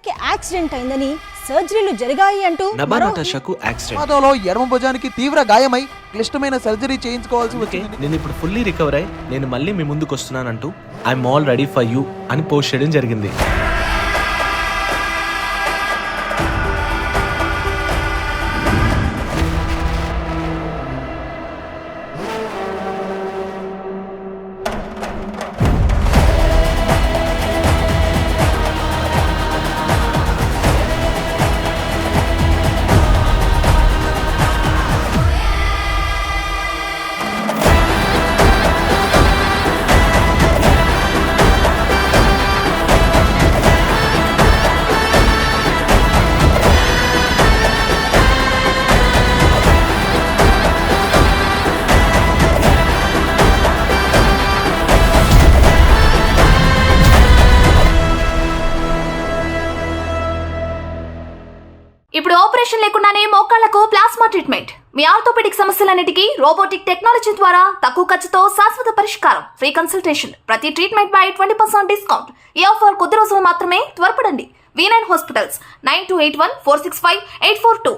నటాషాకి accident అయిందని సర్జరీలు జరిగాయి అంటూ నభా నటాషాకు యాక్సిడెంట్. ప్రమాదంలో ఎడమ భుజానికి తీవ్ర గాయమై క్లిష్టమైన సర్జరీ చేయించుకోవాల్సి వచ్చింది. నేను ఇప్పుడు ఫుల్లీ రికవర్ అయి నేను మళ్ళీ మీ ముందుకు వస్తున్నానంటూ I'm already for you అని పోస్ట్ చేయడం జరిగింది. ఇప్పుడు ఆపరేషన్ లేకుండానే మోకాళ్లకు ప్లాస్మా ట్రీట్మెంట్. మీ ఆర్థోపెడిక్ సమస్యలన్నిటికీ రోబోటిక్ టెక్నాలజీ ద్వారా తక్కువ ఖర్చుతో శాశ్వత పరిష్కారం. Free consultation. ప్రతి ట్రీట్మెంట్ పై 20% డిస్కౌంట్. ఈ ఆఫర్ కొద్ది రోజులు మాత్రమే. త్వరపడండి. V9 hospitals 9281465842